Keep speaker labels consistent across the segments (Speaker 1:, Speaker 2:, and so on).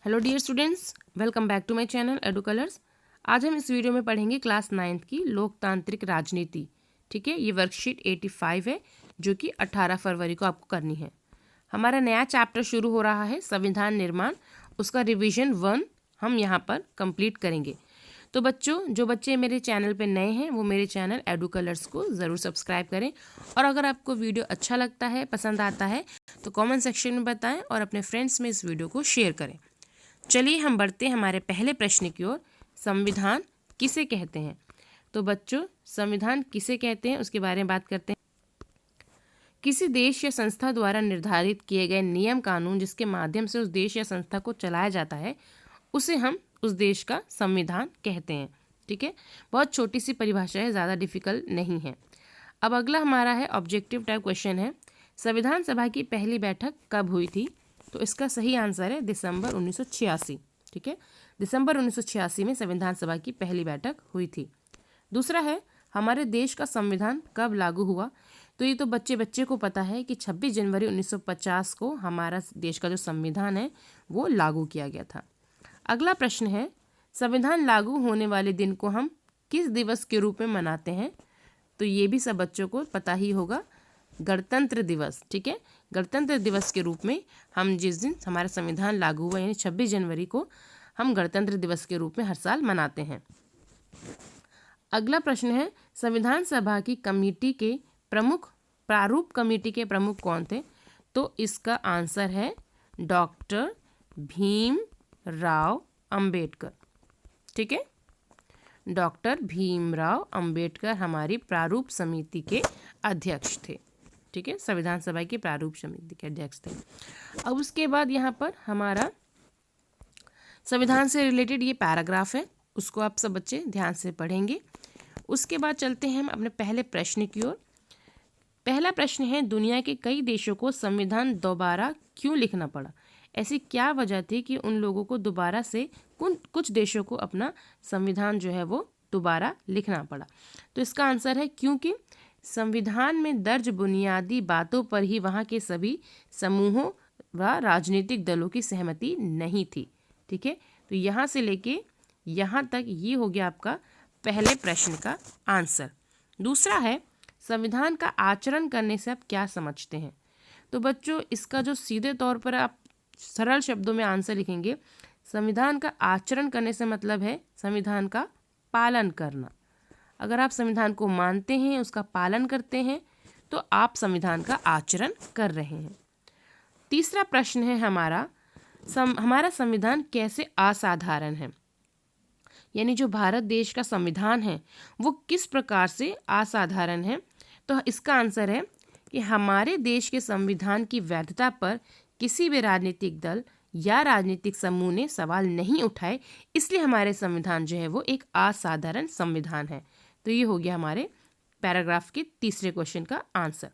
Speaker 1: Hello dear students, welcome back to my channel Edu Colours. आज हम इस video में पढ़ेंगे क्लास 9th की लोकतांत्रिक राजनीति। ठीक है, ये वर्कशीट 85 है जो कि 18 फरवरी को आपको करनी है। हमारा नया चैप्टर शुरू हो रहा है संविधान निर्माण, उसका रिवीजन 1 हम यहाँ पर कंप्लीट करेंगे। तो बच्चों, जो बच्चे मेरे चैनल पे नए हैं वो मेरे चैनल एडू कलर्स को ज़रूर सब्सक्राइब करें, और अगर आपको वीडियो अच्छा लगता है, पसंद आता है तो कमेंट सेक्शन में बताएं और अपने फ्रेंड्स में इस वीडियो को शेयर करें। चलिए हम बढ़ते हैं हमारे पहले प्रश्न की ओर। संविधान किसे कहते हैं? तो बच्चों, संविधान किसे कहते हैं उसके बारे में बात करते हैं। किसी देश या संस्था द्वारा निर्धारित किए गए नियम कानून जिसके माध्यम से उस देश या संस्था को चलाया जाता है उसे हम उस देश का संविधान कहते हैं। ठीक है, बहुत छोटी सी परिभाषा है, ज़्यादा डिफिकल्ट नहीं है। अब अगला हमारा है ऑब्जेक्टिव टाइप क्वेश्चन है, संविधान सभा की पहली बैठक कब हुई थी? तो इसका सही आंसर है दिसंबर 1986। ठीक है, दिसंबर 1986 में संविधान सभा की पहली बैठक हुई थी। दूसरा है, हमारे देश का संविधान कब लागू हुआ? तो ये तो बच्चे बच्चे को पता है कि 26 जनवरी 1950 को हमारा देश का जो संविधान है वो लागू किया गया था। अगला प्रश्न है, संविधान लागू होने वाले दिन को हम किस दिवस के रूप में मनाते हैं? तो ये भी सब बच्चों को पता ही होगा, गणतंत्र दिवस। ठीक है, गणतंत्र दिवस के रूप में हम जिस दिन हमारा संविधान लागू हुआ यानी 26 जनवरी को हम गणतंत्र दिवस के रूप में हर साल मनाते हैं। अगला प्रश्न है, संविधान सभा की कमेटी के प्रमुख, प्रारूप कमेटी के प्रमुख कौन थे? तो इसका आंसर है डॉक्टर भीमराव अंबेडकर। ठीक है, डॉक्टर भीमराव अंबेडकर हमारी प्रारूप समिति के अध्यक्ष थे। ठीक है, संविधान सभा की प्रारूप समिति के अध्यक्ष थे। अब उसके बाद यहाँ पर हमारा संविधान से रिलेटेड ये पैराग्राफ है, उसको आप सब बच्चे ध्यान से पढ़ेंगे। उसके बाद चलते हैं हम अपने पहले प्रश्न की ओर। पहला प्रश्न है, दुनिया के कई देशों को संविधान दोबारा क्यों लिखना पड़ा? ऐसी क्या वजह थी कि उन लोगों को दोबारा से कुछ देशों को अपना संविधान जो है वो दोबारा लिखना पड़ा? तो इसका आंसर है क्योंकि संविधान में दर्ज बुनियादी बातों पर ही वहाँ के सभी समूहों व राजनीतिक दलों की सहमति नहीं थी। ठीक है, तो यहाँ से लेके यहाँ तक ये हो गया आपका पहले प्रश्न का आंसर। दूसरा है, संविधान का आचरण करने से आप क्या समझते हैं? तो बच्चों, इसका जो सीधे तौर पर आप सरल शब्दों में आंसर लिखेंगे, संविधान का आचरण करने से मतलब है संविधान का पालन करना। अगर आप संविधान को मानते हैं, उसका पालन करते हैं, तो आप संविधान का आचरण कर रहे हैं। तीसरा प्रश्न है हमारा संविधान कैसे असाधारण है? यानी जो भारत देश का संविधान है वो किस प्रकार से असाधारण है? तो इसका आंसर है कि हमारे देश के संविधान की वैधता पर किसी भी राजनीतिक दल या राजनीतिक समूह ने सवाल नहीं उठाए, इसलिए हमारे संविधान जो है वो एक असाधारण संविधान है। तो ये हो गया हमारे पैराग्राफ के तीसरे क्वेश्चन का आंसर।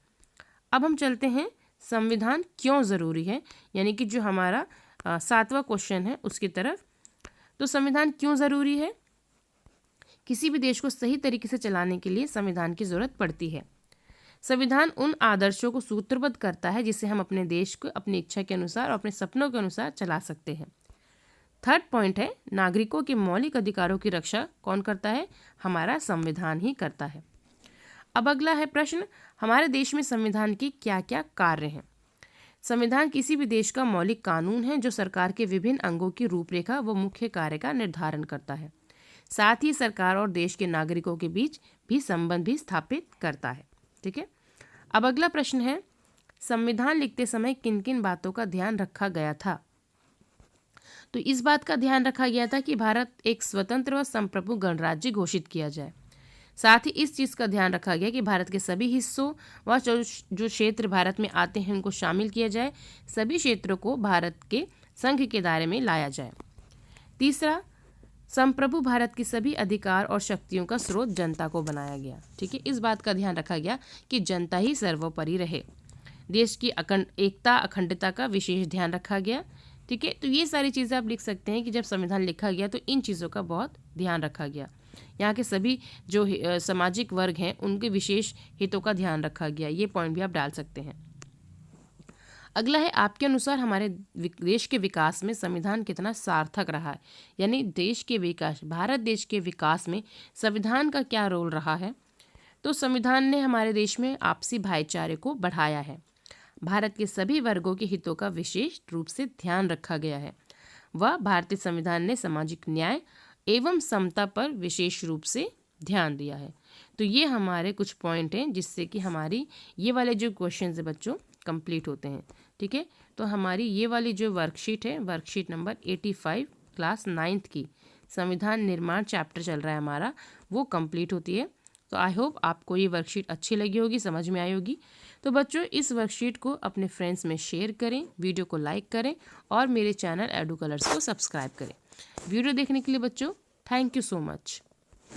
Speaker 1: अब हम चलते हैं संविधान क्यों ज़रूरी है, यानी कि जो हमारा 7वां क्वेश्चन है उसकी तरफ। तो संविधान क्यों ज़रूरी है? किसी भी देश को सही तरीके से चलाने के लिए संविधान की ज़रूरत पड़ती है। संविधान उन आदर्शों को सूत्रबद्ध करता है जिससे हम अपने देश को अपनी इच्छा के अनुसार और अपने सपनों के अनुसार चला सकते हैं। थर्ड पॉइंट है, नागरिकों के मौलिक अधिकारों की रक्षा कौन करता है? हमारा संविधान ही करता है। अब अगला है प्रश्न, हमारे देश में संविधान की क्या क्या कार्य हैं? संविधान किसी भी देश का मौलिक कानून है जो सरकार के विभिन्न अंगों की रूपरेखा व मुख्य कार्य का निर्धारण करता है। साथ ही सरकार और देश के नागरिकों के बीच भी संबंध भी स्थापित करता है। ठीक है, अब अगला प्रश्न है, संविधान लिखते समय किन किन बातों का ध्यान रखा गया था? तो इस बात का ध्यान रखा गया था कि भारत एक स्वतंत्र व संप्रभु गणराज्य घोषित किया जाए। साथ ही इस चीज़ का ध्यान रखा गया कि भारत के सभी हिस्सों व जो क्षेत्र भारत में आते हैं उनको शामिल किया जाए, सभी क्षेत्रों को भारत के संघ के दायरे में लाया जाए। तीसरा, संप्रभु भारत की सभी अधिकार और शक्तियों का स्रोत जनता को बनाया गया। ठीक है, इस बात का ध्यान रखा गया कि जनता ही सर्वोपरि रहे। देश की एकता अखंडता का विशेष ध्यान रखा गया। ठीक है, तो ये सारी चीज़ें आप लिख सकते हैं कि जब संविधान लिखा गया तो इन चीज़ों का बहुत ध्यान रखा गया। यहाँ के सभी जो सामाजिक वर्ग हैं उनके विशेष हितों का ध्यान रखा गया, ये पॉइंट भी आप डाल सकते हैं। अगला है, आपके अनुसार हमारे देश के विकास में संविधान कितना सार्थक रहा है, यानी देश के विकास, भारत देश के विकास में संविधान का क्या रोल रहा है। तो संविधान ने हमारे देश में आपसी भाईचारे को बढ़ाया है। भारत के सभी वर्गों के हितों का विशेष रूप से ध्यान रखा गया है। वह भारतीय संविधान ने सामाजिक न्याय एवं समता पर विशेष रूप से ध्यान दिया है। तो ये हमारे कुछ पॉइंट हैं जिससे कि हमारी ये वाले जो क्वेश्चन है बच्चों कंप्लीट होते हैं। ठीक है, तो हमारी ये वाली जो वर्कशीट है, वर्कशीट नंबर 85 क्लास 9th की संविधान निर्माण चैप्टर चल रहा है हमारा, वो कंप्लीट होती है। तो आई होप आपको ये वर्कशीट अच्छी लगी होगी, समझ में आई होगी। तो बच्चों इस वर्कशीट को अपने फ्रेंड्स में शेयर करें, वीडियो को लाइक करें और मेरे चैनल एडू कलर्स को सब्सक्राइब करें। वीडियो देखने के लिए बच्चों थैंक यू सो मच।